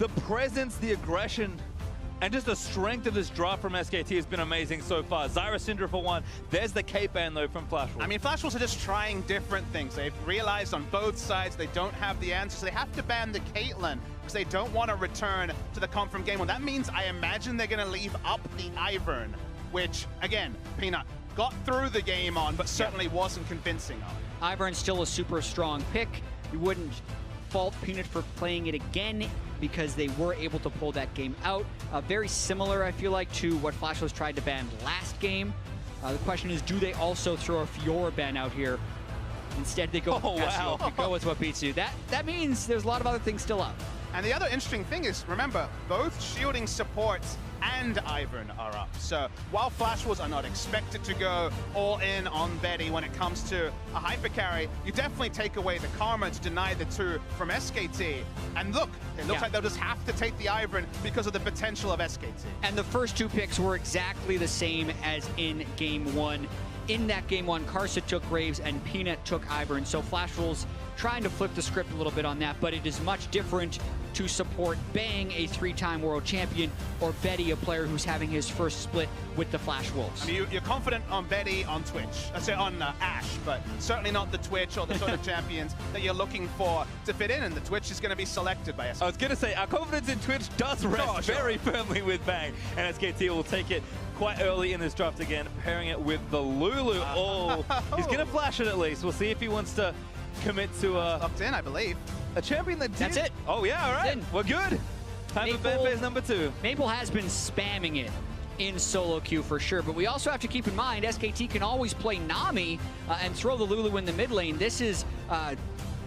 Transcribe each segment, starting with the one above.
the presence, the aggression, and just the strength of this draft from SKT has been amazing so far. Zyra Syndra for one. There's the K-Ban though from Flash Wolves. I mean, Flash Wolves are just trying different things. They've realized on both sides they don't have the answers. They have to ban the Caitlyn because they don't want to return to the comp from game one. That means I imagine they're going to leave up the Ivern, which, again, Peanut got through the game on, but certainly wasn't convincing on. Ivern's still a super strong pick. You wouldn't fault Peanut for playing it again because they were able to pull that game out. Very similar, I feel like, to what Flash was tried to ban last game. The question is, do they also throw a Fiora ban out here? Instead, they go with Cassio. Wow. Go with what beats you. That means there's a lot of other things still up. And the other interesting thing is, remember, both shielding supports and Ivern are up. So while Flash Wolves are not expected to go all in on Betty when it comes to a hyper carry, you definitely take away the karma to deny the two from SKT. And look, it looks like they'll just have to take the Ivern because of the potential of SKT. And the first two picks were exactly the same as in game one. In that game one, Karsa took Graves and Peanut took Ivern. So Flash Wolves trying to flip the script a little bit on that, but it is much different to support Bang, a 3-time world champion, or Betty, a player who's having his first split with the Flash Wolves. I mean, you're confident on Betty on Twitch, I say on Ashe, but certainly not the Twitch or the sort of champions that you're looking for to fit in, and the Twitch is going to be selected by SKT. I was going to say, our confidence in Twitch does rest very firmly with Bang, and SKT will take it quite early in this draft again, pairing it with the Lulu. Oh, he's going to flash it at least. We'll see if he wants to commit to locked in, I believe. A champion that did. That's it. Oh yeah, all right. We're good. Time for ban phase number 2. Maple has been spamming it in solo queue for sure, but we also have to keep in mind SKT can always play Nami and throw the Lulu in the mid lane. This is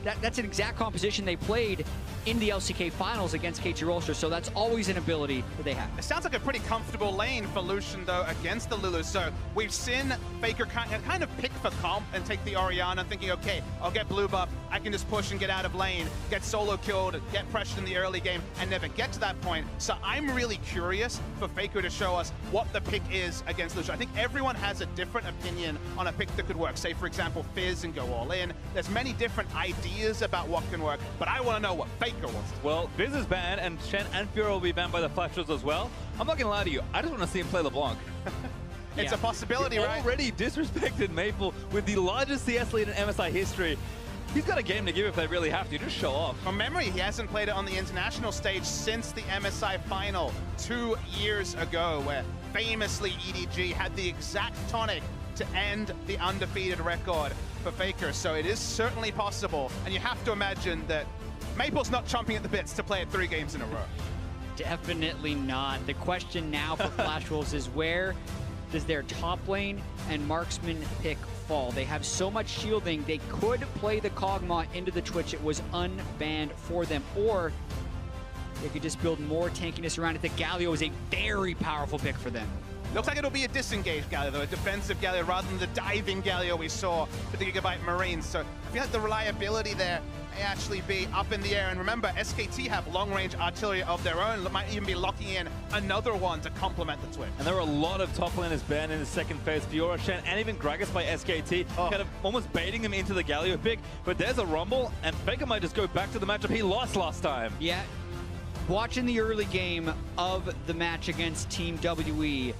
that's an exact composition they played in the LCK finals against KT Rolster, so that's always an ability that they have. It sounds like a pretty comfortable lane for Lucian, though, against the Lulu. So we've seen Faker kind of pick for comp and take the Orianna, thinking, okay, I'll get blue buff, I can just push and get out of lane, get solo killed, get pressured in the early game, and never get to that point. So I'm really curious for Faker to show us what the pick is against Lucian. I think everyone has a different opinion on a pick that could work. Say, for example, Fizz and go all in. There's many different ideas about what can work, but I want to know what Faker wants. Well, Fizz is banned, and Shen and Fiora will be banned by the Flash Wolves as well. I'm not going to lie to you, I just want to see him play LeBlanc. It's a possibility, right? Already disrespected Maple with the largest CS lead in MSI history. He's got a game to give if they really have to. Just show off. From memory, he hasn't played it on the international stage since the MSI final 2 years ago, where famously EDG had the exact tonic to end the undefeated record for Faker. So it is certainly possible, and you have to imagine that Maple's not chomping at the bits to play it 3 games in a row. Definitely not. The question now for Flash Wolves is, where does their top lane and marksman pick fall? They have so much shielding, they could play the Kog'Maw into the Twitch. It was unbanned for them. Or they could just build more tankiness around it. The Galio is a very powerful pick for them. Looks like it'll be a disengaged Galio, though, a defensive Galio rather than the diving Galio we saw for the Gigabyte Marines. So I feel like the reliability there may actually be up in the air. And remember, SKT have long-range artillery of their own. Might even be locking in another one to complement the Twitch. And there were a lot of top laners banned in the second phase. Fiora, Shen, and even Gragas by SKT, kind of almost baiting him into the Galio pick. But there's a Rumble, and Faker might just go back to the matchup he lost last time. Yeah. Watching the early game of the match against Team WE,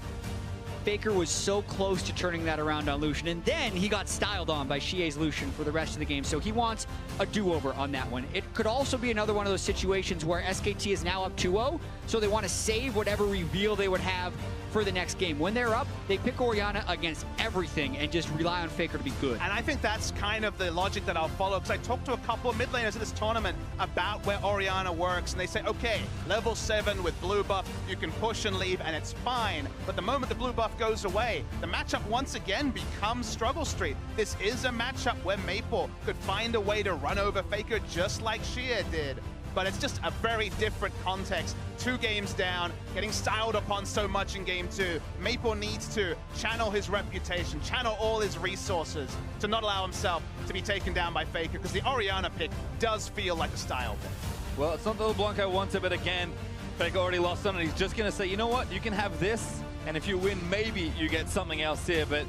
Faker was so close to turning that around on Lucian, and then he got styled on by Xie's Lucian for the rest of the game, so he wants a do-over on that one. It could also be another one of those situations where SKT is now up 2-0, so they want to save whatever reveal they would have for the next game. When they're up, they pick Orianna against everything and just rely on Faker to be good. And I think that's kind of the logic that I'll follow, because I talked to a couple of mid laners at this tournament about where Orianna works, and they say, okay, level 7 with blue buff, you can push and leave, and it's fine. But the moment the blue buff goes away, the matchup once again becomes Struggle Street. This is a matchup where Maple could find a way to run over Faker just like Xie did. But it's just a very different context. 2 games down, getting styled upon so much in game 2. Maple needs to channel his reputation, channel all his resources to not allow himself to be taken down by Faker, because the Orianna pick does feel like a style pick. Well, it's not the LeBlanc I wanted, but again, Faker already lost on it. He's just going to say, you know what, you can have this, and if you win, maybe you get something else here. But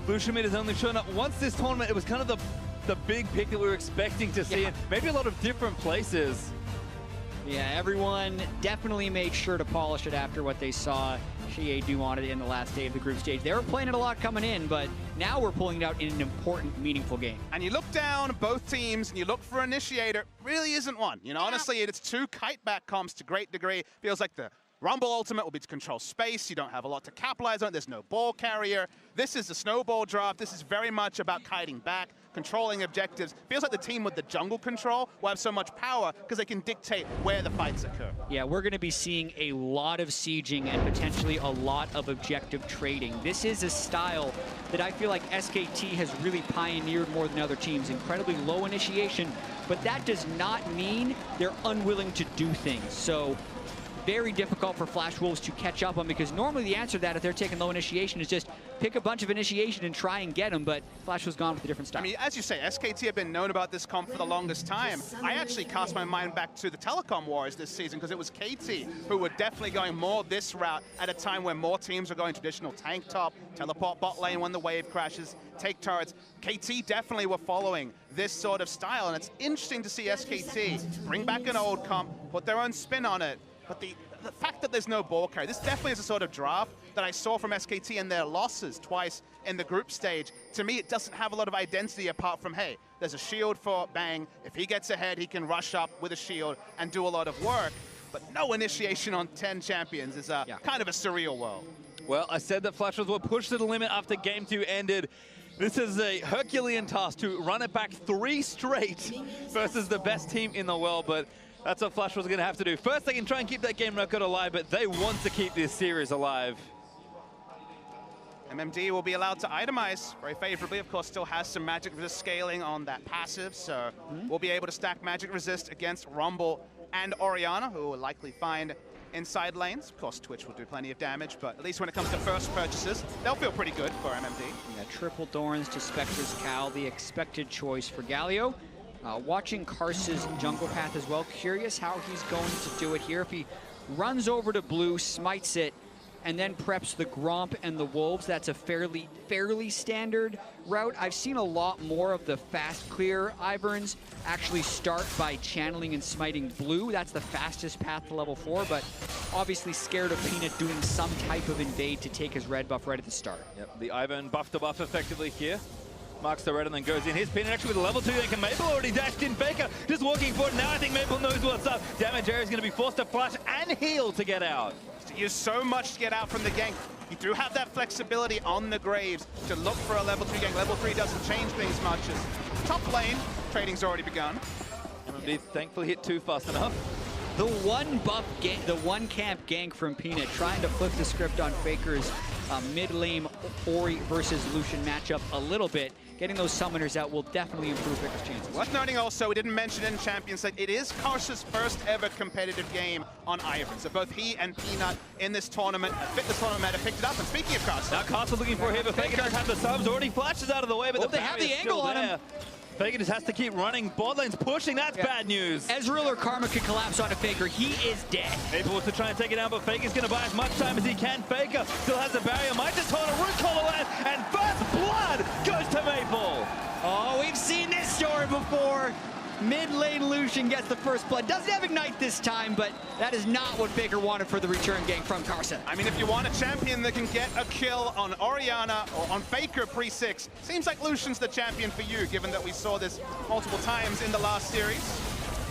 Lucian Mid has only shown up once this tournament. It was kind of the big pick that we were expecting to see, and maybe a lot of different places. Yeah, everyone definitely made sure to polish it after what they saw Xie do on it in the last day of the group stage. They were playing it a lot coming in, but now we're pulling it out in an important, meaningful game. And you look down both teams and you look for Initiator, really isn't one. You know, honestly, it's two kite-back comps to great degree. Feels like the Rumble ultimate will be to control space. You don't have a lot to capitalize on. There's no ball carrier. This is the snowball draft. This is very much about kiting back, controlling objectives. Feels like the team with the jungle control will have so much power because they can dictate where the fights occur. Yeah, we're going to be seeing a lot of sieging and potentially a lot of objective trading. This is a style that I feel like SKT has really pioneered more than other teams. Incredibly low initiation, but that does not mean they're unwilling to do things. So very difficult for Flash Wolves to catch up on, because normally the answer to that, if they're taking low initiation, is just pick a bunch of initiation and try and get them, but Flash was gone with a different style. I mean, as you say, SKT have been known about this comp for the longest time. I actually cast my mind back to the Telecom Wars this season, because it was KT who were definitely going more this route at a time when more teams are going traditional tank top, teleport bot lane when the wave crashes, take turrets. KT definitely were following this sort of style, and it's interesting to see SKT bring back an old comp, put their own spin on it. But the fact that there's no ball carry, this definitely is a sort of draft that I saw from SKT in their losses twice in the group stage. To me, it doesn't have a lot of identity apart from, hey, there's a shield for Bang. If he gets ahead, he can rush up with a shield and do a lot of work. But no initiation on 10 champions is kind of a surreal world. Well, I said that Flash Wolves were pushed to the limit after Game 2 ended. This is a Herculean task to run it back 3 straight versus the best team in the world, but that's what Flash was going to have to do. First, they can try and keep that game record alive, but they want to keep this series alive. MMD will be allowed to itemize very favorably. Of course, still has some magic resist scaling on that passive, so we'll be able to stack magic resist against Rumble and Orianna, who will likely find inside lanes. Of course, Twitch will do plenty of damage, but at least when it comes to first purchases, they'll feel pretty good for MMD. Yeah, triple Dorans to Spectre's Cal, the expected choice for Galio. Watching Karsa's jungle path as well. Curious how he's going to do it here. If he runs over to blue, smites it, and then preps the Gromp and the Wolves, that's a fairly standard route. I've seen a lot more of the fast clear Iverns actually start by channeling and smiting blue. That's the fastest path to level 4, but obviously scared of Peanut doing some type of invade to take his red buff right at the start. Yep, the Ivern buff to buff effectively here. Marks the red and then goes in. Here's Peanut actually with a level 2. Then Maple already dashed in. Faker just walking forward. Now I think Maple knows what's up. Damage area is going to be forced to flash and heal to get out. Use so much to get out from the gank. You do have that flexibility on the Graves to look for a level 2 gank. Level 3 doesn't change things much. As top lane, trading's already begun. MMD thankfully hit 2 fast enough. The one buff gank, the one camp gank from Peanut, trying to flip the script on Faker's mid-lane Ori versus Lucian matchup a little bit. Getting those summoners out will definitely improve Faker's chances. Worth noting also, we didn't mention in Champions that it is Karsa's first ever competitive game on Ivern. So both he and Peanut in this tournament fit the tournament meta, picked it up. And speaking of Karsa, now Karsa's looking for a hit, but Faker does have the subs. Already flashes out of the way, but they have the angle on him. Faker just has to keep running. Bot lane's pushing. That's bad news. Ezreal or Karma could collapse onto Faker. He is dead. Maple wants to try and take it down, but Faker's going to buy as much time as he can. Faker still has a barrier. Might just hold a root collar land, and first blood goes to Maple. Oh, we've seen this story before. Mid lane Lucian gets the first blood. Doesn't have Ignite this time, but that is not what Faker wanted for the return gank from Karsa. I mean, if you want a champion that can get a kill on Orianna or on Faker pre-6, seems like Lucian's the champion for you, given that we saw this multiple times in the last series.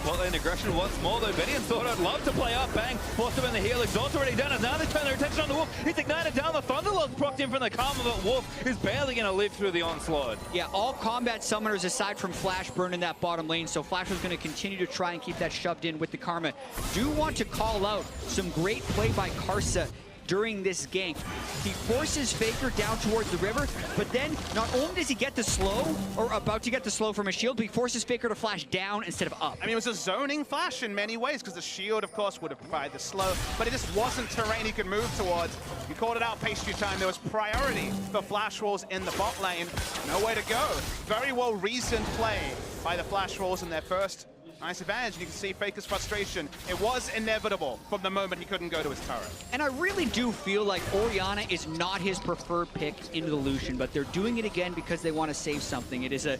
Well, in aggression once more, though. Benny and Sword would love to play up. Bang, forced him in the heel. Exhaust already done it. Now they turn their attention on the Wolf. He's ignited down. The Thunderlord procced him from the Karma, but Wolf is barely going to live through the onslaught. Yeah, all combat summoners aside from Flash burn in that bottom lane, so Flash was going to continue to try and keep that shoved in with the Karma. Do want to call out some great play by Karsa during this gank. He forces Faker down towards the river, but then not only does he get the slow, or about to get the slow from his shield, but he forces Faker to flash down instead of up. I mean, it was a zoning flash in many ways, because the shield, of course, would have provided the slow, but it just wasn't terrain he could move towards. You called it out, pastry time. There was priority for Flash Wolves in the bot lane. Nowhere to go. Very well reasoned play by the Flash Wolves in their first nice advantage, and you can see Faker's frustration. It was inevitable from the moment he couldn't go to his turret. And I really do feel like Orianna is not his preferred pick into the Lucian, but they're doing it again because they want to save something. It is a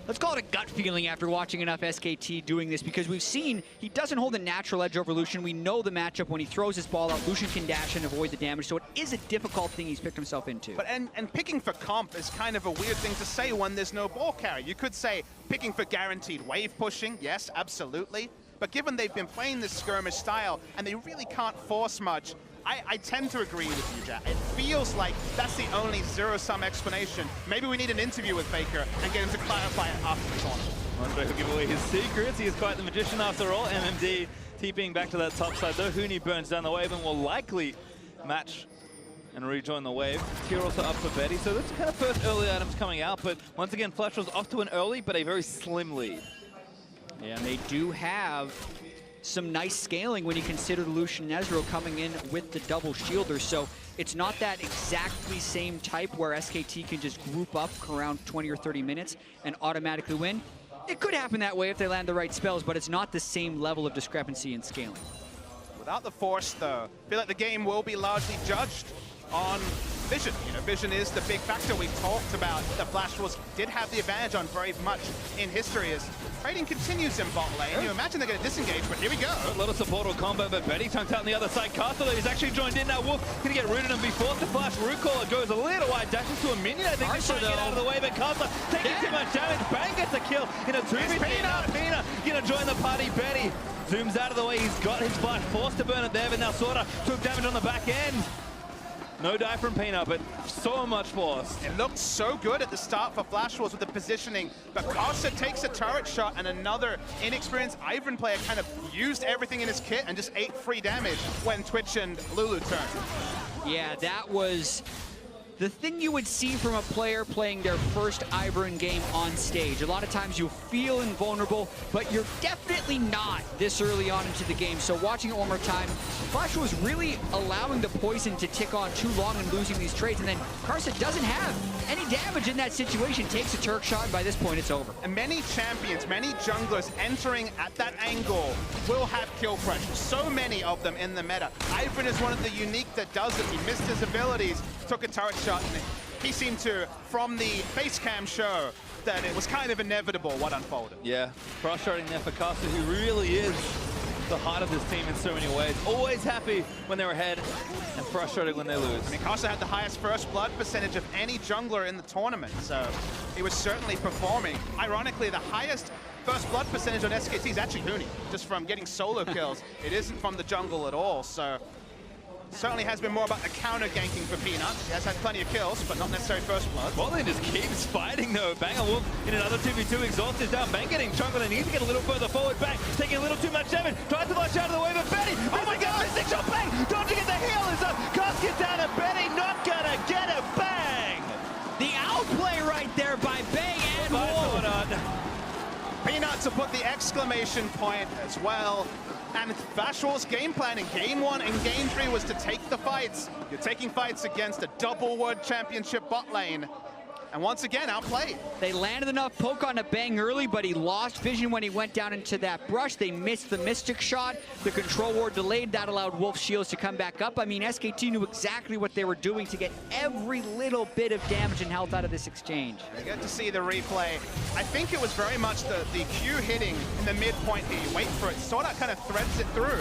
let's call it a gut feeling after watching enough SKT doing this, because we've seen he doesn't hold a natural edge over Lucian. We know the matchup. When he throws his ball out, Lucian can dash and avoid the damage, so it is a difficult thing he's picked himself into. But and picking for comp is kind of a weird thing to say when there's no ball carry. You could say picking for guaranteed wave pushing, yes, absolutely. But given they've been playing this skirmish style and they really can't force much, I tend to agree with you, Jack. It feels like that's the only zero-sum explanation. Maybe we need an interview with Faker and get him to clarify it after the tournament. Andre will give away his secrets. He is quite the magician after all. MMD TPing back to that top side, though. Huni burns down the wave and will likely match and rejoin the wave. Tier also up for Betty, so that's kind of first early items coming out. But once again, Flash was off to an early, but a very slim lead. Yeah, and they do have some nice scaling when you consider Lucian and Ezreal coming in with the double shielder. So it's not that exactly same type where SKT can just group up around 20 or 30 minutes and automatically win. It could happen that way if they land the right spells, but it's not the same level of discrepancy in scaling. Without the force, though, I feel like the game will be largely judged on vision. You know, vision is the big factor we talked about. The Flash did have the advantage on very much in history as trading continues in bot lane. You imagine they're going to disengage, but here we go. A lot of support or combo, but Betty tunked out on the other side. Castle, he's actually joined in now. Wolf going to get rooted, and before the Flash root caller goes a little wide, dashes to a minion. I think he's trying to get out of the way, but Castle taking too much damage. Bang gets a kill in a 2v3. Pina going to join the party. Betty zooms out of the way. He's got his Flash, forced to burn it there, but now Sorta took damage on the back end. No die from Peanut, but so much force. It looked so good at the start for Flash Wars with the positioning, but Karsa takes a turret shot and another inexperienced Ivern player kind of used everything in his kit and just ate free damage when Twitch and Lulu turned. Yeah, that was the thing you would see from a player playing their first Ivern game on stage. A lot of times you feel invulnerable, but you're definitely not this early on into the game. So watching it one more time, Flash was really allowing the poison to tick on too long and losing these trades, and then Karsa doesn't have any damage in that situation, takes a Turk shot, and by this point it's over. And many champions, many junglers entering at that angle will have kill pressure. So many of them in the meta. Ivern is one of the unique that does it. He missed his abilities, took a turret shot, and he seemed to, from the face cam show, that it was kind of inevitable what unfolded. Yeah, frustrating there for Castle, who really is the heart of this team in so many ways. Always happy when they're ahead and frustrated when they lose. I mean, Karsa had the highest first blood percentage of any jungler in the tournament, so he was certainly performing. Ironically, the highest first blood percentage on SKT is actually Huni, just from getting solo kills. It isn't from the jungle at all, so certainly has been more about the counter ganking for Peanut. He has had plenty of kills, but not necessarily first blood. Botlane just keeps fighting though. Bang and Wolf in another 2v2, Exhaust is down. Bang getting chunked, and needs to get a little further forward. Bang taking a little too much damage. Tries to flash out of the way, but Betty, oh my god, six shot Bang! Dodging it, the heal is up. Cast gets down, and Betty not gonna get it. Bang! The outplay right there by Bang and Wolf. Peanut to put the exclamation point as well. And Flash Wars game plan in Game 1 and Game 3 was to take the fights. You're taking fights against a double World Championship bot lane. And once again, outplayed. They landed enough poke on a Bang early, but he lost vision when he went down into that brush. They missed the Mystic shot. The control ward delayed. That allowed Wolf's shields to come back up. I mean, SKT knew exactly what they were doing to get every little bit of damage and health out of this exchange. You get to see the replay. I think it was very much the Q hitting in the midpoint here. You wait for it, sort of kind of threads it through.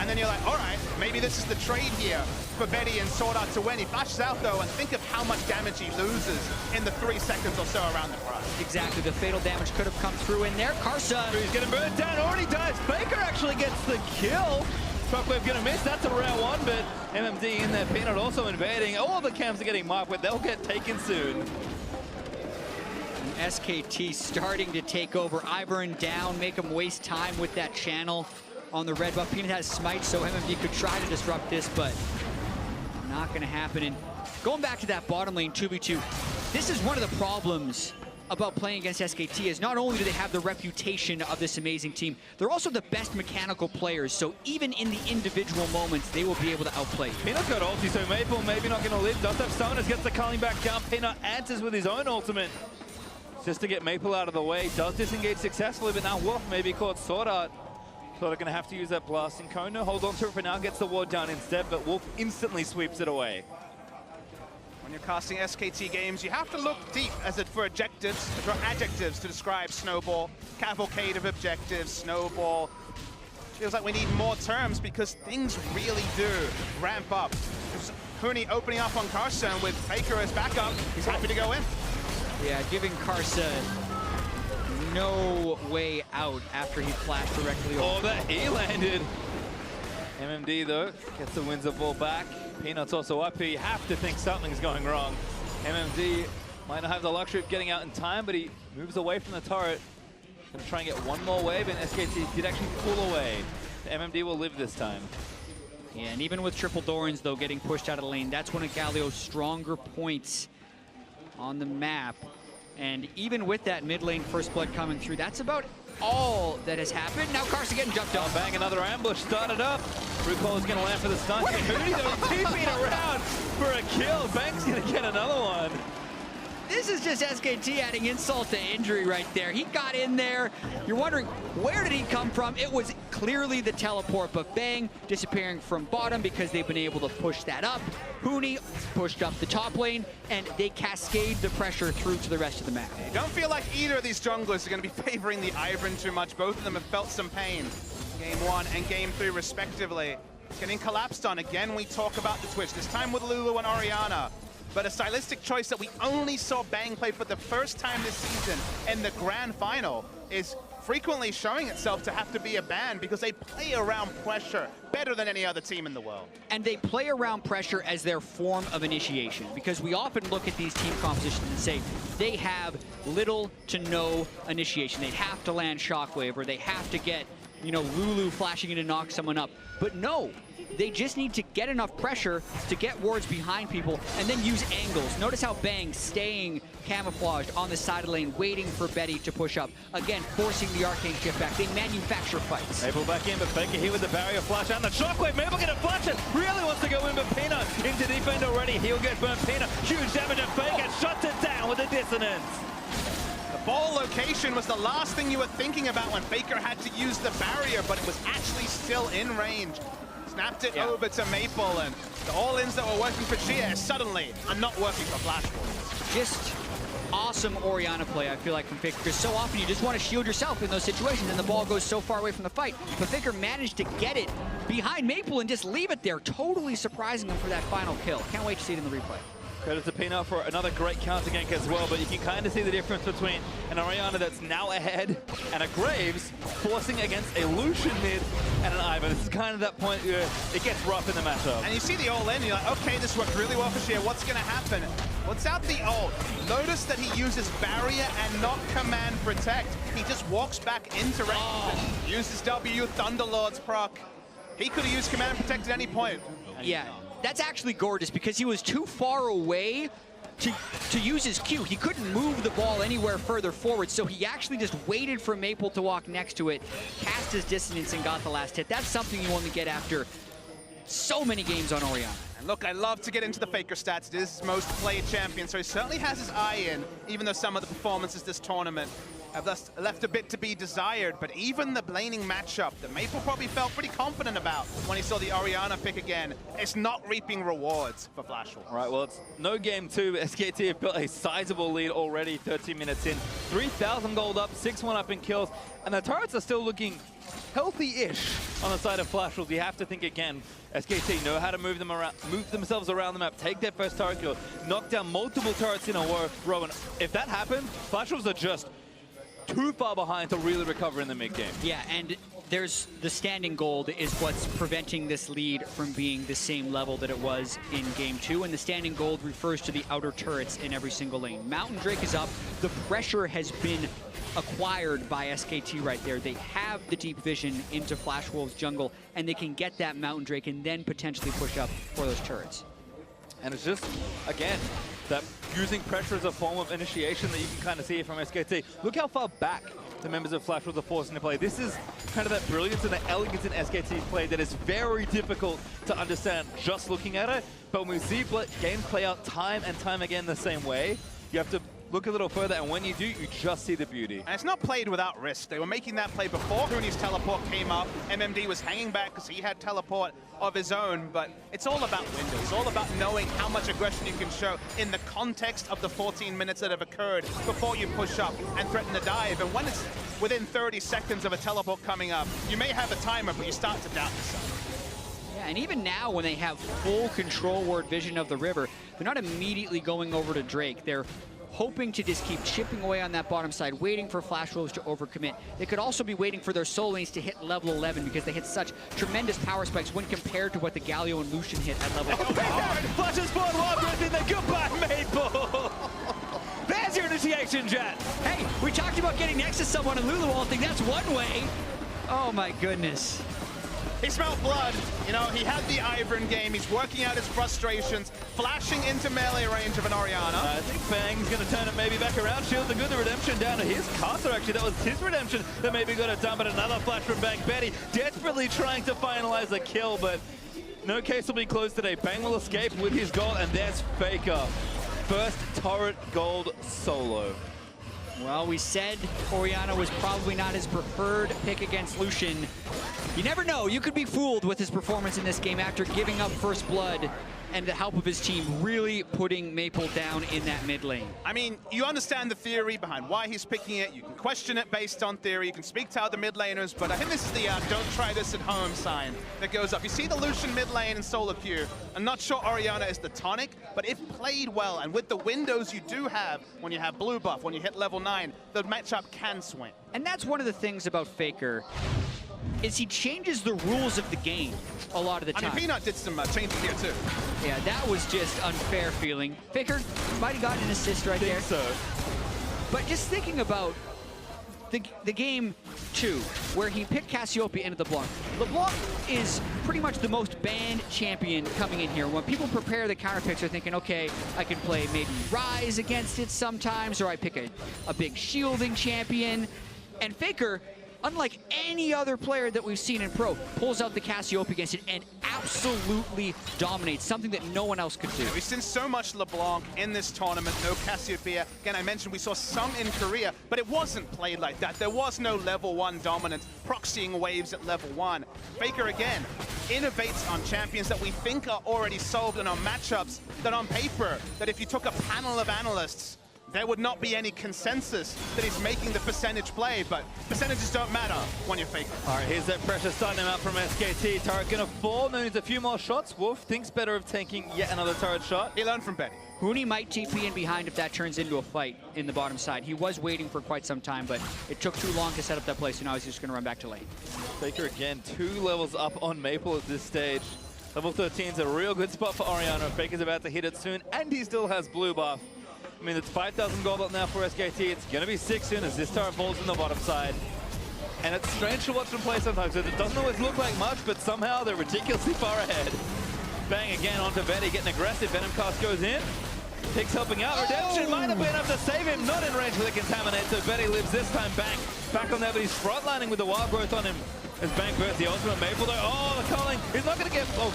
And then you're like, all right, maybe this is the trade here for Betty and Sword Art to win. He flashes out though, and think of how much damage he loses in the 3 seconds or so around the brush. Exactly, the fatal damage could have come through in there. Karsa. He's getting burned down, already dies. Faker actually gets the kill. Shockwave gonna miss, that's a rare one, but MMD in there, Peanut also invading. All the camps are getting marked, but they'll get taken soon. SKT starting to take over. Ivern down, make him waste time with that channel on the red buff. Peanut has smite, so MMD could try to disrupt this, but not going to happen. And going back to that bottom lane 2v2, this is one of the problems about playing against SKT is not only do they have the reputation of this amazing team, they're also the best mechanical players, so even in the individual moments, they will be able to outplay. Peanut's got ulti, so Maple maybe not going to live. Does have summoners, gets the culling back down. Peanut answers with his own ultimate just to get Maple out of the way. Does disengage successfully, but now Wolf maybe caught Sword Art. So they're going to have to use that blasting cone. No, hold on to it for now, gets the ward down instead, but Wolf instantly sweeps it away. When you're casting SKT games, you have to look deep for adjectives to describe Snowball. Cavalcade of objectives, Snowball. Feels like we need more terms because things really do ramp up. Huni opening up on Karsa, and with Faker as backup, he's happy to go in. Yeah, giving Karsa no way out after he flashed directly over. Oh, that E landed. MMD, though, gets the Windsor ball back. Peanut's also up here. You have to think something's going wrong. MMD might not have the luxury of getting out in time, but he moves away from the turret. Gonna try and get one more wave, and SKT did actually pull away. The MMD will live this time. Yeah, and even with triple Dorans, though, getting pushed out of the lane, that's one of Galio's stronger points on the map. And even with that mid lane first blood coming through, that's about all that has happened. Now Karsa getting jumped on. Bang, another ambush started up. Rucol is gonna land for the stun. Moody though, TP'd around for a kill. Bang's gonna get another one. This is just SKT adding insult to injury right there. He got in there. You're wondering, where did he come from? It was clearly the teleport, but Bang disappearing from bottom because they've been able to push that up. Huni pushed up the top lane, and they cascade the pressure through to the rest of the map. I don't feel like either of these junglers are going to be favoring the Ivern too much. Both of them have felt some pain. Game 1 and Game 3 respectively. Getting collapsed on. Again, we talk about the Twitch, this time with Lulu and Orianna. But a stylistic choice that we only saw Bang play for the first time this season in the grand final is frequently showing itself to have to be a ban because they play around pressure better than any other team in the world. And they play around pressure as their form of initiation, because we often look at these team compositions and say they have little to no initiation. They have to land Shockwave, or they have to get, you know, Lulu flashing in to knock someone up. But no, they just need to get enough pressure to get wards behind people and then use angles. Notice how Bang staying camouflaged on the side of the lane, waiting for Betty to push up. Again, forcing the arcane shift back. They manufacture fights. Maple back in, but Faker here with the barrier flash and the Shockwave. Maple gonna flash it. Really wants to go in, but Peanut into defend already. He'll get burnt. Peanut, huge damage, and Faker shuts it down with a dissonance. The ball location was the last thing you were thinking about when Faker had to use the barrier, but it was actually still in range. Snapped it over to Maple, and the all-ins that were working for Chia suddenly are not working for Flashball. Just awesome Orianna play, I feel like, from Faker, because so often you just want to shield yourself in those situations and the ball goes so far away from the fight. But Faker managed to get it behind Maple and just leave it there, totally surprising him for that final kill. Can't wait to see it in the replay. Credit to Peanut for another great counter gank as well, but you can kind of see the difference between an Orianna that's now ahead and a Graves forcing against a Lucian mid and an Ivern. This is kind of that point where it gets rough in the matchup. And you see the all-in, you're like, okay, this worked really well for Shea. What's going to happen? What's out the ult? Notice that he uses barrier and not command protect. He just walks back into range and uses W, Thunderlord's proc. He could have used command protect at any point. Yeah. That's actually gorgeous because he was too far away to use his Q. He couldn't move the ball anywhere further forward, so he actually just waited for Maple to walk next to it, cast his dissonance, and got the last hit. That's something you only get after so many games on Orianna. And look, I love to get into the Faker stats. It is his most played champion, so he certainly has his eye in, even though some of the performances this tournament have left a bit to be desired. But even the laning matchup that Maple probably felt pretty confident about when he saw the Orianna pick again, it's not reaping rewards for Flashwolf. All right, well, it's no game 2. SKT have built a sizable lead already, 13 minutes in. 3,000 gold up, 6-1 up in kills, and the turrets are still looking healthy-ish on the side of Flashwolf. You have to think again, SKT know how to move themselves around the map, take their first turret kill, knock down multiple turrets in a row, and if that happens, Flashwolves are just too far behind to really recover in the mid-game. Yeah, and there's the standing gold is what's preventing this lead from being the same level that it was in Game 2, and the standing gold refers to the outer turrets in every single lane. Mountain Drake is up. The pressure has been acquired by SKT right there. They have the deep vision into Flashwolf's jungle, and they can get that Mountain Drake and then potentially push up for those turrets. And it's just, again, that using pressure as a form of initiation that you can kind of see from SKT. Look how far back the members of Flashwolves are forcing to play. This is kind of that brilliance and the elegance in SKT's play that is very difficult to understand just looking at it. But when we see games play out time and time again the same way, you have to look a little further, and when you do, you just see the beauty. And it's not played without risk. They were making that play before Huni's teleport came up. MMD was hanging back because he had teleport of his own, but it's all about windows. It's all about knowing how much aggression you can show in the context of the 14 minutes that have occurred before you push up and threaten the dive. And when it's within 30 seconds of a teleport coming up, you may have a timer, but you start to doubt yourself. Yeah, and even now when they have full control ward vision of the river, they're not immediately going over to Drake. They're hoping to just keep chipping away on that bottom side, waiting for Flash Wolves to overcommit. They could also be waiting for their soul lanes to hit level 11 because they hit such tremendous power spikes when compared to what the Galio and Lucian hit at level 12. Flashes forward, Wild in there. Goodbye, Maple. There's your initiation, Jet. Hey, we talked about getting next to someone in Lulu Wall. I think that's one way. Oh my goodness. He smelled blood. You know, he had the Ivern game. He's working out his frustrations, flashing into melee range of an Orianna. I think Bang's going to turn it maybe back around. Shield the good, the redemption down to his caster, actually. That was his redemption that maybe got it done, but another flash from Bang. Betty desperately trying to finalize the kill, but no case will be closed today. Bang will escape with his gold, and there's Faker. First turret gold solo. Well, we said Orianna was probably not his preferred pick against Lucian. You never know. You could be fooled with his performance in this game after giving up first blood and the help of his team really putting Maple down in that mid lane. I mean, you understand the theory behind why he's picking it. You can question it based on theory. You can speak to other mid laners, but I think this is the don't try this at home sign that goes up. You see the Lucian mid lane and solo queue. I'm not sure Orianna is the tonic, but if played well and with the windows you do have when you have blue buff, when you hit level 9, the matchup can swing. And that's one of the things about Faker, is he changes the rules of the game a lot of the time. I mean, Peanut did some changing here too. Yeah, that was just unfair feeling. Faker might have gotten an assist right there. So. But just thinking about the game 2, where he picked Cassiopeia into the Blanc. LeBlanc is pretty much the most banned champion coming in here. When people prepare the counter picks, they're thinking, okay, I can play maybe Ryze against it sometimes, or I pick a big shielding champion. And Faker, unlike any other player that we've seen in Pro, pulls out the Cassiopeia against it and absolutely dominates, something that no one else could do. We've seen so much LeBlanc in this tournament, no Cassiopeia. Again, I mentioned we saw some in Korea, but it wasn't played like that. There was no level 1 dominance, proxying waves at level 1. Faker, again, innovates on champions that we think are already solved and on matchups that on paper, that if you took a panel of analysts, there would not be any consensus that he's making the percentage play, but percentages don't matter when you're Faker. All right, here's that pressure starting him out from SKT. Turret gonna fall, needs a few more shots. Wolf thinks better of tanking yet another turret shot. He learned from Betty. Huni might TP in behind if that turns into a fight in the bottom side. He was waiting for quite some time, but it took too long to set up that play, so now he's just gonna run back to lane. Faker again, 2 levels up on Maple at this stage. Level 13 is a real good spot for Orianna. Faker's about to hit it soon, and he still has blue buff. I mean, it's 5,000 gold up now for SKT. It's going to be 6 soon as this turret falls in the bottom side. And it's strange to watch them play sometimes. It doesn't always look like much, but somehow they're ridiculously far ahead. Bang again onto Betty, getting aggressive. Venom cast goes in. Pick's helping out. Redemption might have been enough to save him. Not in range for the Contaminate, so Betty lives this time. Bang back on there, but he's frontlining with the wild growth on him. As Bang bursts the ultimate Maple though. Oh, the calling. He's not going to get... Oh,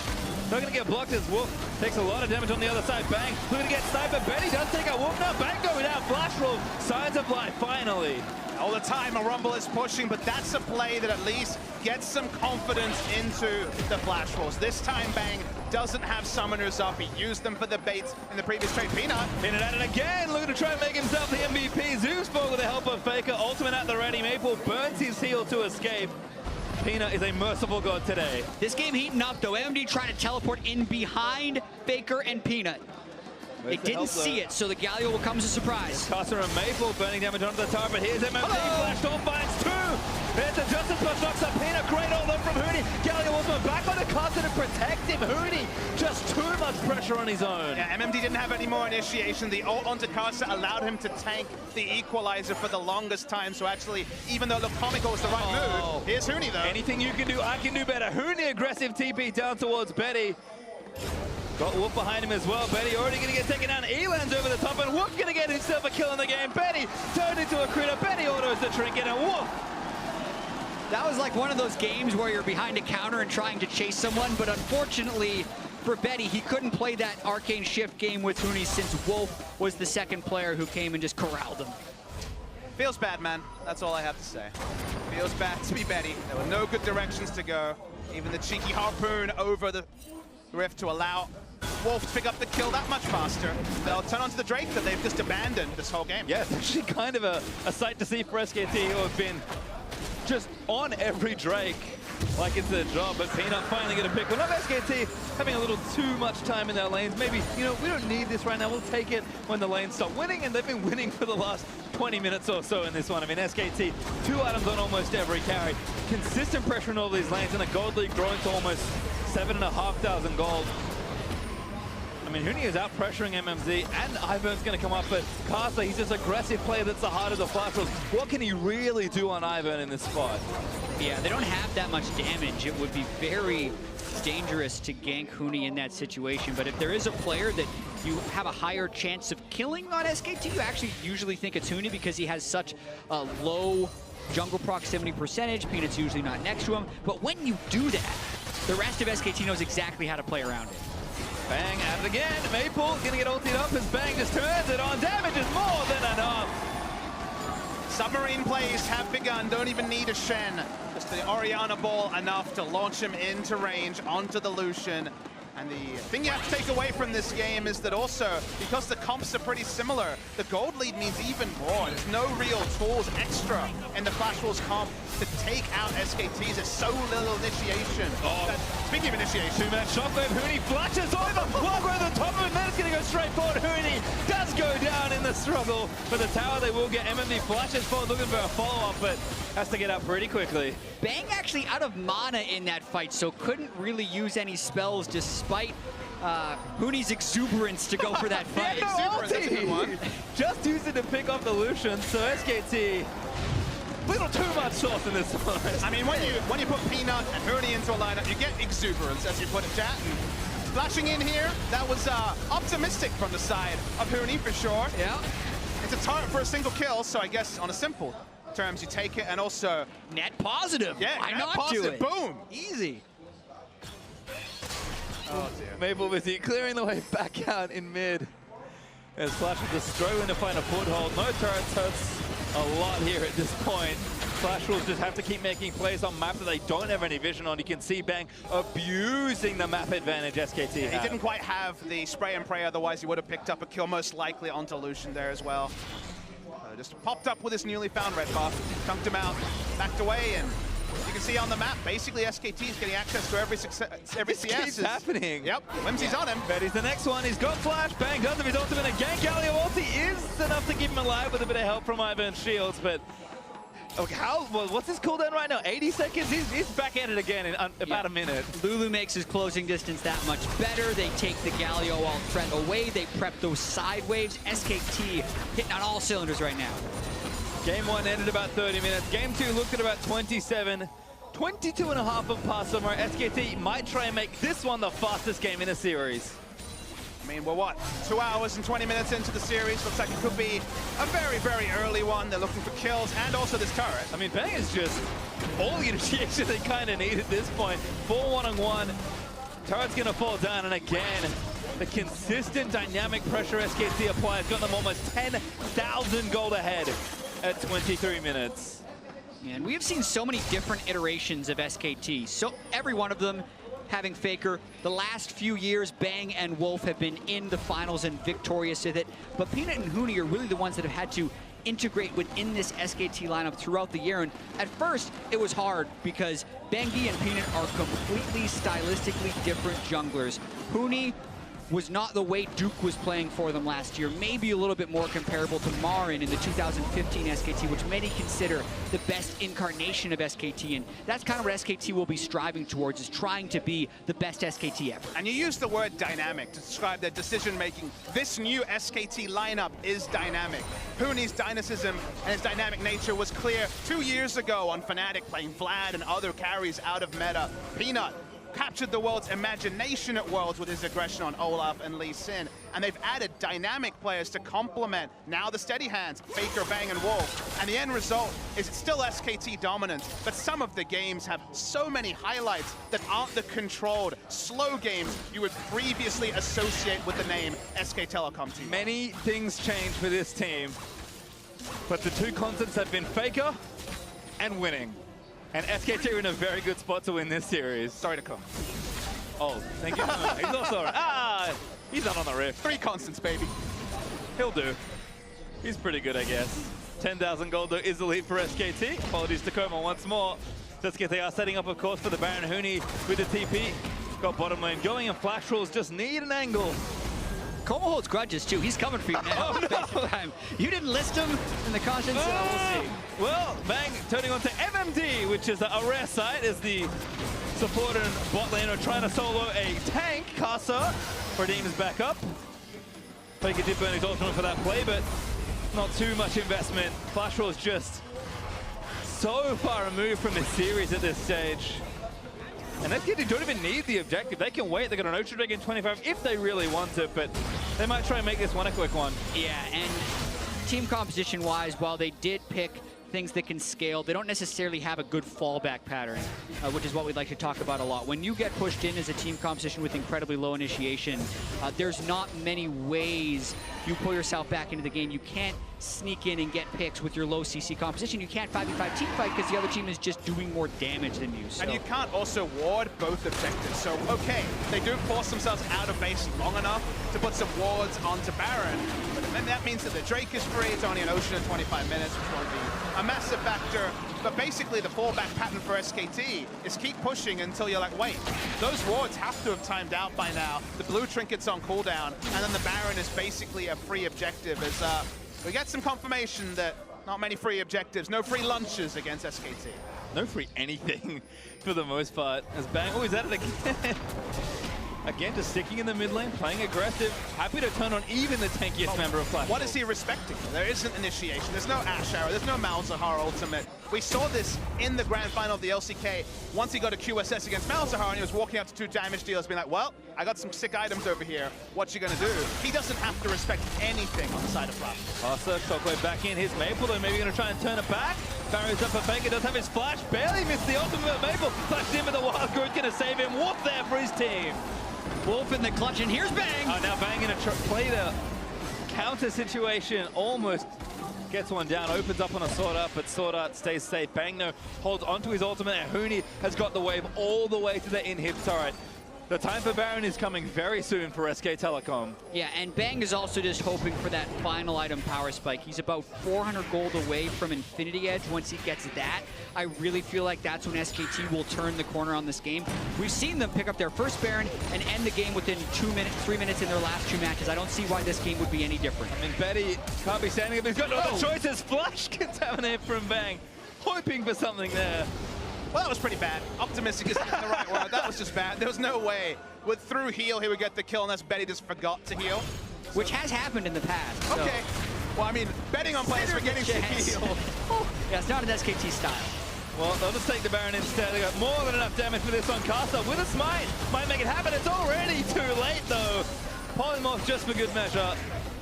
not going to get blocked as Wolf takes a lot of damage on the other side. Bang, looking to get sniper. Betty does take out Wolf now. Bang going down. Flash roll. Signs of life, finally. All the time, a Rumble is pushing, but that's a play that at least gets some confidence into the Flash rolls. This time, Bang doesn't have summoners up. He used them for the baits in the previous trade. Peanut. In and at it again. Looking to try and make himself the MVP. Zeus fall with the help of Faker. Ultimate at the ready. Maple burns his heel to escape. Peanut is a merciful god today. This game heating up though. MD trying to teleport in behind Faker and Peanut. They didn't see it, so the Galio will come as a surprise. Caster and Maple burning damage onto the tower, but here's MMD, flashed on, finds 2. There's the Justice plus knocks up Peanut, great hold up from Huni. Galio also back on the Caster to protect him. Huni, just too much pressure on his own. Yeah, MMD didn't have any more initiation. The ult onto Caster allowed him to tank the equalizer for the longest time, so actually, even though Comical was the right move, here's Huni though. Anything you can do, I can do better. Huni aggressive TP down towards Betty. Got Wolf behind him as well. Betty already going to get taken down. Elan's over the top, and Wolf going to get himself a kill in the game. Betty turned into a critter. Betty autos the trinket, and Wolf. That was like one of those games where you're behind a counter and trying to chase someone, but unfortunately, for Betty, he couldn't play that Arcane Shift game with Huni since Wolf was the second player who came and just corralled him. Feels bad, man. That's all I have to say. Feels bad to be Betty. There were no good directions to go. Even the cheeky harpoon over the rift to allow Wolf to pick up the kill that much faster. They'll turn onto the Drake that they've just abandoned this whole game. Yeah, it's actually kind of a sight to see for SKT, who have been just on every Drake like it's their job, but Peanut finally going to pick one up. SKT having a little too much time in their lanes. Maybe, you know, we don't need this right now. We'll take it when the lanes stop winning, and they've been winning for the last 20 minutes or so in this one. I mean, SKT, 2 items on almost every carry. Consistent pressure in all these lanes, and the gold league growing to almost 7,500 gold. I mean, Huni is out pressuring MMZ, and Ivern's going to come up, but Caster, he's this aggressive player that's the heart of the flash rules. What can he really do on Ivern in this spot? Yeah, they don't have that much damage. It would be very dangerous to gank Huni in that situation, but if there is a player that you have a higher chance of killing on SKT, you actually usually think it's Huni because he has such a low jungle proximity percentage. Peanut's usually not next to him, but when you do that, the rest of SKT knows exactly how to play around it. Bang at it again. Maple gonna get ulted up as Bang just turns it on. Damage is more than enough. Submarine plays have begun. Don't even need a Shen. Just the Orianna ball enough to launch him into range onto the Lucian. And the thing you have to take away from this game is that also, because the comps are pretty similar, the gold lead means even more. There's no real tools extra in the Flash Wars comp to take out SKTs. There's so little initiation. Speaking of initiation, Two-man shockwave, Huni flashes over. Walker at the top of it, then it's going to go straight forward. Huni does go down in the struggle. For the tower, they will get MMD flashes forward, looking for a follow-up, but has to get out pretty quickly. Bang actually out of mana in that fight, so couldn't really use any spells despite Huni's exuberance to go for that fight. Exuberance, that's a good one. Just used it to pick up the Lucian, so SKT, little too much sauce in this one. I mean, when you put Peanut and Huni into a lineup, you get exuberance, as you put it, chat. And flashing in here, that was optimistic from the side of Huni for sure. Yeah. It's a target for a single kill, so I guess on a simple terms you take it, and also Net positive. yeah, Why net not positive. do it? Boom. Easy. Oh dear. Maple busy clearing the way back out in mid. As Flash is just struggling to find a foothold. No turrets hurts a lot here at this point. Flash Rules just have to keep making plays on map that they don't have any vision on. You can see Bang abusing the map advantage SKT He didn't quite have the spray and pray, otherwise he would have picked up a kill, most likely onto Lucian there as well. Just popped up with his newly found red buff, chunked him out, backed away, and you can see on the map, basically SKT is getting access to every This CS. keeps happening. Yep, Whimsy's on him. Betty's the next one. He's got Flash. Bang does have his ultimate again. Galio ulti is enough to keep him alive with a bit of help from Ivern's shields, but okay, what's his cooldown right now? 80 seconds? He's back at it again in about a minute. Lulu makes his closing distance that much better. They take the Galio alt threat away. They prep those side waves. SKT hitting on all cylinders right now. Game 1 ended about 30 minutes. Game 2 looked at about 27. 22 and a half of pass somewhere. SKT might try and make this one the fastest game in a series. I mean, we're what, 2 hours and 20 minutes into the series. Looks like it could be a very, very early one. They're looking for kills and also this turret. I mean, Bang is just all the initiation they kind of need at this point. 4-1-on-1. Turret's going to fall down, and again, the consistent dynamic pressure SKT applies got them almost 10,000 gold ahead at 23 minutes. And we have seen so many different iterations of SKT. So every one of them having Faker. The last few years, Bang and Wolf have been in the finals and victorious with it. But Peanut and Huni are really the ones that have had to integrate within this SKT lineup throughout the year. And at first, it was hard because Bangi and Peanut are completely stylistically different junglers. Huni was not the way Duke was playing for them last year. Maybe a little bit more comparable to Marin in the 2015 SKT, which many consider the best incarnation of SKT. And that's kind of what SKT will be striving towards, is trying to be the best SKT ever. And you use the word dynamic to describe their decision-making. This new SKT lineup is dynamic. Huni's dynamism and his dynamic nature was clear 2 years ago on Fnatic, playing Vlad and other carries out of meta. Peanut captured the world's imagination at Worlds with his aggression on Olaf and Lee Sin, and they've added dynamic players to complement now the steady hands, Faker, Bang, and Wolf. And the end result is it's still SKT dominance, but some of the games have so many highlights that aren't the controlled, slow games you would previously associate with the name SK Telecom team. Many things change for this team, but the two constants have been Faker and winning. And SKT are in a very good spot to win this series. Sorry to come. Oh, thank you. He's also he's not on the riff. 3 constants, baby. He'll do. He's pretty good, I guess. 10,000 gold though is the lead for SKT. Apologies to Coma once more. SKT are setting up, of course, for the Baron. Huni with the TP. Got bottom lane going, and Flash Rolls just need an angle. Coma holds grudges too. He's coming for you now. Oh, no. You didn't list him in the conscience. We'll see. Well, Bang turning on to MMD, which is a rare sight as the support and bot lane are trying to solo a tank. Casa redeems back up. Faker did burn his ultimate for that play, but not too much investment. Flash Roll is just so far removed from this series at this stage. And SKT don't even need the objective. They can wait. They got an Ocean Dragon 25 if they really want it, but they might try and make this one a quick one. Yeah, and team composition-wise, while they did pick things that can scale, they don't necessarily have a good fallback pattern, which is what we'd like to talk about a lot. When you get pushed in as a team composition with incredibly low initiation, there's not many ways you pull yourself back into the game. You can't sneak in and get picks with your low CC composition. You can't 5v5 team fight because the other team is just doing more damage than you. So. And you can't also ward both objectives. So, okay, they do force themselves out of base long enough to put some wards onto Baron, but then that means that the Drake is free. It's only an Ocean of 25 minutes, which won't be a massive factor. But basically, the fallback pattern for SKT is keep pushing until you're like, wait, those wards have to have timed out by now. The blue trinket's on cooldown, and then the Baron is basically a free objective. As we get some confirmation that not many free objectives, no free lunches against SKT. No free anything for the most part. As Bang, oh, he's at it again. Again, just sticking in the mid lane, playing aggressive, happy to turn on even the tankiest member of Flash. What is he respecting? There isn't initiation. There's no Ash Arrow. There's no Malzahar ultimate. We saw this in the grand final of the LCK. Once he got a QSS against Malzahar and he was walking up to 2 damage dealers being like, well, I got some sick items over here. What you gonna do? He doesn't have to respect anything on the side of Flash. Asa, Shockwave back in his Maple, though maybe gonna try and turn it back. Barriers up for Faker, does have his flash, barely missed the ultimate Maple. Flashed in with the Wild Growth, gonna save him. Wolf there for his team. Wolf in the clutch, and here's Bang! Oh, now Bang gonna play the counter situation, almost gets one down, opens up on a Sword Art, but Sword Art stays safe. Bang, though, holds onto his ultimate, and Huni has got the wave all the way to the inhib turret. The time for Baron is coming very soon for SK Telecom. Yeah, and Bang is also just hoping for that final item power spike. He's about 400 gold away from Infinity Edge. Once he gets that, I really feel like that's when SKT will turn the corner on this game. We've seen them pick up their first Baron and end the game within 3 minutes in their last 2 matches. I don't see why this game would be any different. I mean, Betty can't be standing up. He's got no other choices. Flash contaminate from Bang. Hoping for something there. Well, that was pretty bad. Optimistic isn't the right word. That was just bad. There was no way. With through heal, he would get the kill unless Betty just forgot to heal. Which has happened in the past. So. Okay. Well, I mean, betting on players forgetting to heal. Yeah, it's not an SKT style. Well, they'll just take the Baron instead. They got more than enough damage for this on Casa with a smite. Might make it happen. It's already too late, though. Polymorph just for good measure.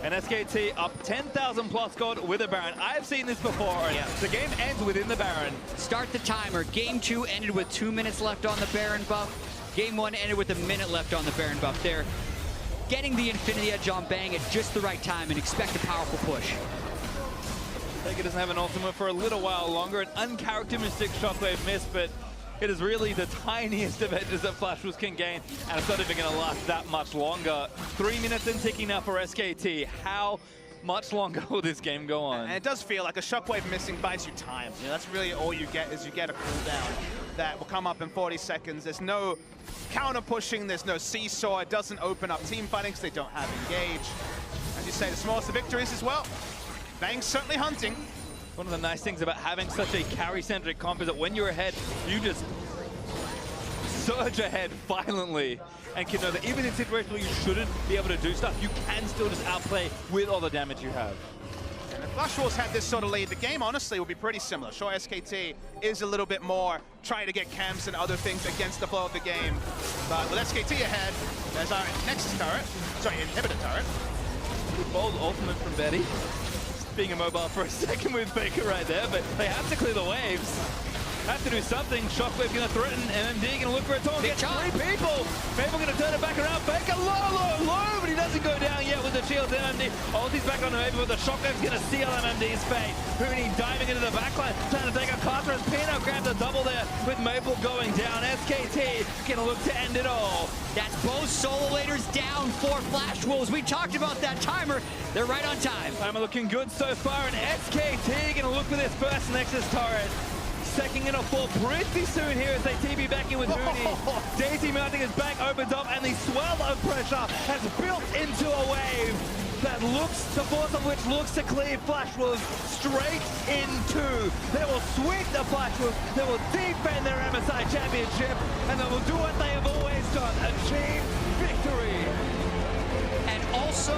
And SKT up 10,000 plus gold with a Baron. I've seen this before. Yeah. The game ends within the Baron. Start the timer. Game 2 ended with 2 minutes left on the Baron buff. Game 1 ended with a minute left on the Baron buff. They're getting the Infinity Edge on Bang at just the right time and expect a powerful push. Faker doesn't have an ultimate for a little while longer. An uncharacteristic Shockwave miss, but it is really the tiniest of edges that Flash Wolves can gain, and it's not even going to last that much longer. 3 minutes and ticking now for SKT. How much longer will this game go on? And it does feel like a Shockwave missing buys you time. You know, that's really all you get is you get a cooldown that will come up in 40 seconds. There's no counter pushing, there's no seesaw. It doesn't open up team fighting because they don't have engage. As you say, the smallest of victories as well. Bang's certainly hunting. One of the nice things about having such a carry-centric comp is that when you're ahead, you just surge ahead violently and can know that even in situations where you shouldn't be able to do stuff, you can still just outplay with all the damage you have. And if Flash Wolves had this sort of lead. The game, honestly, will be pretty similar. Sure, SKT is a little bit more trying to get camps and other things against the flow of the game. But with SKT ahead, there's our Nexus turret. Sorry, inhibitor turret. Bold ultimate from Betty. Being immobile for a second with Faker right there, but they have to clear the waves. Have to do something. Shockwave gonna threaten. MMD gonna look for a taunt. Gets 3 people. Fable gonna turn it back around. Faker low, but he doesn't go down yet with the shields. MMD ulti's back on the Maple, but the Shockwave's gonna seal MMD's fate. Hooney diving into the backline, trying to take a Carter, and Pino grabs a double there with Maple going down. SKT gonna look to end it all. That's both solo laners down for Flash Wolves. We talked about that timer. They're right on time. Timer looking good so far, and SKT gonna look for this first Nexus turret. Second in a fall pretty soon here as they TB back in with Hooney. Daisy mounting his back over top, and the swell of pressure has built into a wave that looks, the force of which looks to clear Flash Wolves straight into. They will sweep the Flash Wolves, they will defend their MSI championship, and they will do what they have always done, achieve victory. And also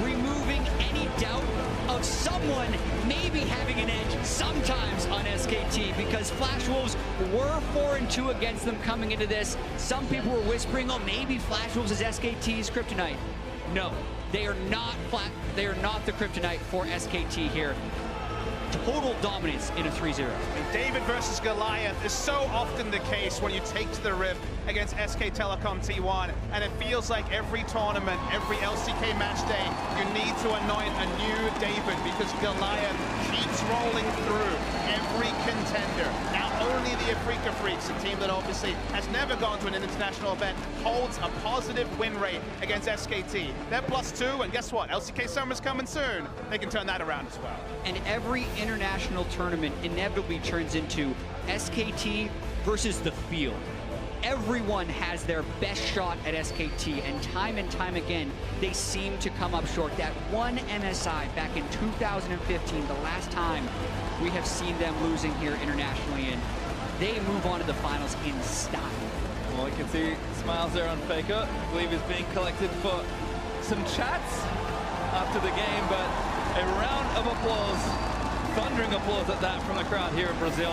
removing any doubt of someone maybe having an edge sometimes on SKT, because Flash Wolves were 4-2 against them coming into this. Some people were whispering, oh, maybe Flash Wolves is SKT's kryptonite. No, they are not they are not the kryptonite for SKT here. Total dominance in a 3-0. David versus Goliath is so often the case when you take to the Rift against SK Telecom T1, and it feels like every tournament, every LCK match day, you need to anoint a new David because Goliath keeps rolling through every contender. Now only the Afrika Freaks, a team that obviously has never gone to an international event, holds a positive win rate against SKT. They're +2, and guess what? LCK Summer's coming soon. They can turn that around as well. And every international tournament inevitably turns into SKT versus the field. Everyone has their best shot at SKT, and time again, they seem to come up short. That one MSI back in 2015, the last time we have seen them losing here internationally, and they move on to the finals in style. Well, you can see smiles there on Faker. I believe he's being collected for some chats after the game, but a round of applause, thundering applause at that from the crowd here in Brazil,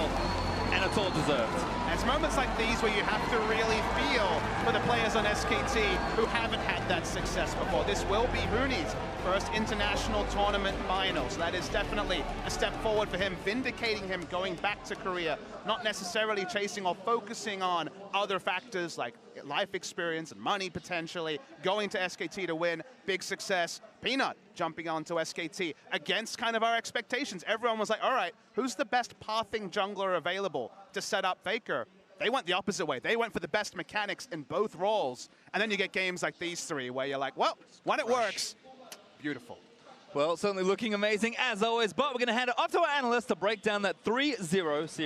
and it's all deserved. And it's moments like these where you have to really feel for the players on SKT who haven't had that success before. This will be Hooney's first international tournament final, so that is definitely a step forward for him, vindicating him going back to Korea, not necessarily chasing or focusing on other factors like life experience and money potentially, going to SKT to win, big success. Peanut jumping onto SKT against kind of our expectations. Everyone was like, all right, who's the best pathing jungler available to set up Faker? They went the opposite way. They went for the best mechanics in both roles. And then you get games like these three where you're like, well, when it works, beautiful. Well, certainly looking amazing as always, but we're going to hand it off to our analyst to break down that 3-0 series.